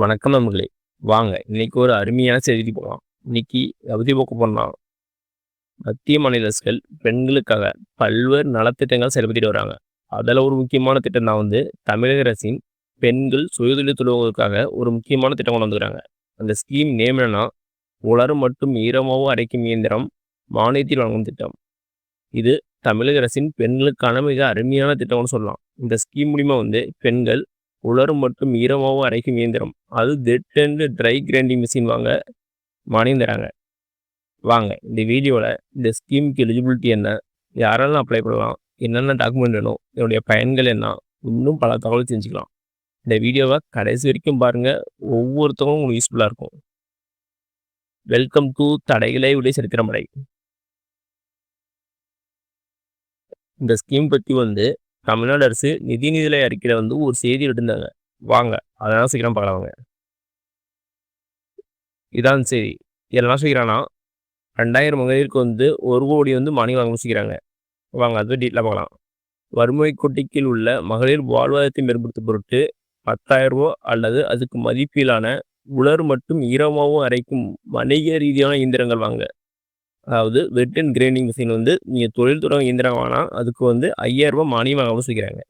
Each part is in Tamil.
வணக்கம் நண்பர்களே. வாங்க இன்னைக்கு ஒரு அருமையான செய்தி போகலாம். இன்னைக்கு அவதி போக்க போனா மத்திய மாநில அரசுகள் பெண்களுக்காக பல்வேறு நலத்திட்டங்கள் செயல்படுத்திட்டு வராங்க. அதில் ஒரு முக்கியமான திட்டம் தான் தமிழக அரசின் பெண்கள் சுயதொழில் தொடங்குவதற்காக ஒரு முக்கியமான திட்டம் கொண்டு வந்துக்கிறாங்க. அந்த ஸ்கீம் நேம் என்னன்னா உலரும் மற்றும் ஈரமாவும் அரைக்கும் இயந்திரம் மானியத்தில் வழங்கும் திட்டம். இது தமிழக அரசின் பெண்களுக்கான மிக அருமையான திட்டம்னு சொல்லலாம். இந்த ஸ்கீம் மூலிமா பெண்கள் உலரும் மற்றும் ஈரமாவும் அரைக்கும் இயந்திரம், அது வெட் அண்ட் ட்ரை கிரைண்டிங் மிஷின் வாங்க மானியம் தராங்க. வாங்க இந்த வீடியோவில் இந்த ஸ்கீமுக்கு எலிஜிபிலிட்டி என்ன, யாரெல்லாம் அப்ளை பண்ணலாம், என்னென்ன டாக்குமெண்ட் வேணும், இதனுடைய பயன்கள் என்ன, இன்னும் பல தகவல் தெரிஞ்சுக்கலாம். இந்த வீடியோவை கடைசி வரைக்கும் பாருங்கள், ஒவ்வொருத்தவங்களும் உங்களுக்கு யூஸ்ஃபுல்லாக இருக்கும். வெல்கம் டு தடைகளை உடைய சரித்திரமடை. இந்த ஸ்கீம் பற்றி தமிழ்நாடு அரசு நிதிநிலை அறிக்கையில் ஒரு செய்தி எடுத்தாங்க. வாங்க அதெல்லாம் சீக்கிரம் பார்க்கலாங்க. இதான் சரி இதெல்லாம் செய்கிறான்னா 2000 மகளிருக்கு 1 கோடி மானியம் வாங்க செய்கிறாங்க. வாங்க அது டீட்டெயிலாக பார்க்கலாம். வறுமை கோட்டில் உள்ள மகளிர் வாழ்வாதாரத்தை மேம்படுத்தும் பொருட்டு 10,000 ரூபா அல்லது அதுக்கு மதிப்பிலான உலர் மற்றும் ஈரமாகவும் அரைக்கும் வணிக ரீதியான இயந்திரங்கள் வாங்க. அதாவது வெட் அண்ட் கிரைண்டிங் மிஷின் நீங்கள் தொழில் தொடங்க இயந்திரம் வாங்கினா அதுக்கு 5,000 ரூபா மானியம் வாங்க செய்கிறாங்க.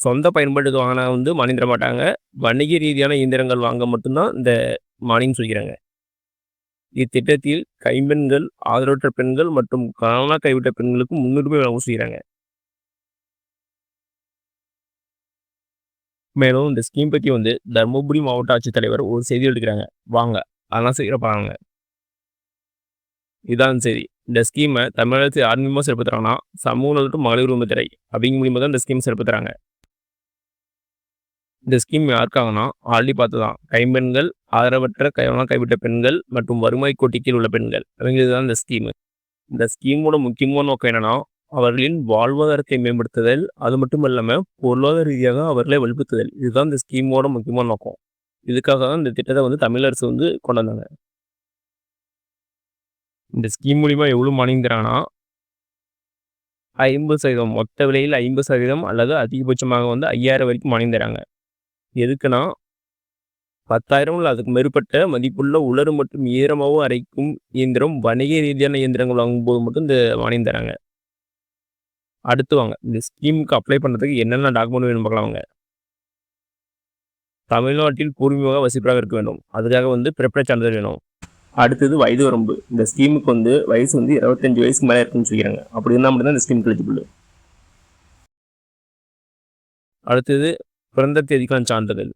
சொந்த பயன்பாட்டுக்கு வாங்கினா மானியம் தர மாட்டாங்க. வணிக ரீதியான இயந்திரங்கள் வாங்க மட்டும்தான் இந்த மானியம் சொல்கிறாங்க. இத்திட்டத்தில் கைம்பெண்கள், ஆதரவற்ற பெண்கள் மற்றும் காணாம கைவிட்ட பெண்களுக்கு முன்னுரிமை வழங்க செய்கிறாங்க. மேலும் இந்த ஸ்கீம் பற்றி தருமபுரி மாவட்ட ஆட்சித்தலைவர் ஒரு செய்தி எடுக்கிறாங்க. வாங்க அதெல்லாம் சீக்கிரம் பாருங்க. இதான் சரி இந்த ஸ்கீமை தமிழகத்தில் யார் மூலியமாக செயல்படுத்துறாங்கன்னா சமூக நலத்தும் மகளிர் உரிமைத்துறை அப்படிங்கிற மூலியமாக தான் இந்த ஸ்கீம் செயல்படுத்துறாங்க. இந்த ஸ்கீம் யாருக்காகனா ஆல்ரெடி பார்த்துதான் கைம்பெண்கள், ஆதரவற்ற கைவிட்ட பெண்கள் மற்றும் வறுமை கோட்டில் உள்ள பெண்கள் அவங்களுக்கு தான் இந்த ஸ்கீமு. இந்த ஸ்கீமோட முக்கியமான நோக்கம் என்னன்னா அவர்களின் வாழ்வாதாரத்தை மேம்படுத்துதல், அது மட்டும் இல்லாமல் பொருளாதார ரீதியாக அவர்களை வலுப்படுத்துதல். இதுதான் இந்த ஸ்கீமோட முக்கியமான நோக்கம். இதுக்காக தான் இந்த திட்டத்தை தமிழ் அரசு கொண்டு வந்தாங்க. இந்த ஸ்கீம் மூலிமா எவ்வளோ மானியம் தராங்கன்னா 50% மொத்த விலையில் 50% அல்லது அதிகபட்சமாக 5,000 வரைக்கும் மானியம் தராங்க. எதுக்குன்னா 10,000 இல்லை அதுக்கு மேற்பட்ட மதிப்புள்ள உலர் மற்றும் ஈரமாகவும் அரைக்கும் இயந்திரம் வணிக ரீதியான இயந்திரங்கள் வாங்கும்போது மட்டும் இந்த மானியம் தராங்க. அடுத்து வாங்க இந்த ஸ்கீமுக்கு அப்ளை பண்ணுறதுக்கு என்னென்ன டாக்குமெண்ட் வேணும் பார்க்கலாம். வாங்க. தமிழ்நாட்டில் பூர்வீக வசிப்பதாக இருக்க வேண்டும். அதுக்காக பிறப்பிட சான்றிதழ் வேணும். அடுத்தது வயது வரம்பு. இந்த ஸ்கீமுக்கு வயசு 25 வயசுக்கு மேலே இருக்குன்னு சொல்லிக்கிறாங்க. அப்படி இருந்தால் மட்டும்தான் இந்த ஸ்கீம் எலிஜிபிள். அடுத்தது பிறந்த தேதிக்கான சான்றிதழ்.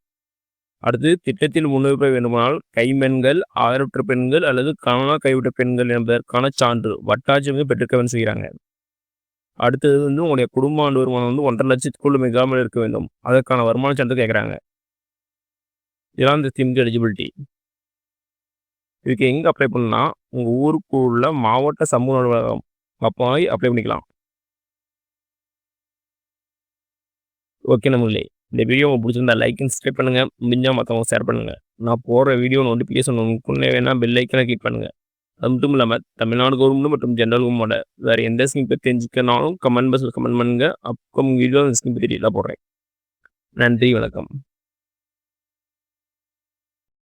அடுத்து திட்டத்தில் முன்னுரிமை வேண்டுமானால் கைம்பெண்கள், ஆதரவற்ற பெண்கள் அல்லது காணாம கைவிட்ட பெண்கள் என்பதற்கான சான்று வட்டாட்சி பெற்றிருக்க வேண்டும் செய்கிறாங்க. அடுத்தது உங்களுடைய குடும்ப ஆண்டு வருமானம் 1.5 லட்சத்துக்குள்ள மிகாமல் இருக்க வேண்டும். அதற்கான வருமான சான்று கேட்குறாங்க. இதெல்லாம் இந்த ஸ்கீமுக்கு எலிஜிபிலிட்டி. இதுக்கு எங்கே அப்ளை பண்ணா உங்கள் ஊருக்கு உள்ள மாவட்ட சமூக அலுவலகம் போய் அப்ளை பண்ணிக்கலாம். ஓகே நம்மளே இந்த வீடியோ உங்களுக்கு பிடிச்சிருந்தா லைக் அண்ட் சப்ஸ்கிரைப் பண்ணுங்கள். முடிஞ்சால் மற்றவங்க ஷேர் பண்ணுங்கள். நான் போடுற வீடியோ நோட்டிஃபிகேஷன் உங்களுக்கு வேணால் பெல் ஐக்கனை கிளிக் பண்ணுங்கள். அது மட்டும் இல்லாமல் தமிழ்நாடு கவர்மெண்ட் மற்றும் ஜென்ரல் கவர்மெண்டோட வேறு எந்த ஸ்கீம் பற்றி தெரிஞ்சுக்கனாலும் கமெண்ட் பாக்ஸில் கமெண்ட் பண்ணுங்கள். அப்கமிங் வீடியோ அந்த ஸ்கீம் பற்றி டீட்டெயிலாக போடுறேன். நன்றி, வணக்கம்.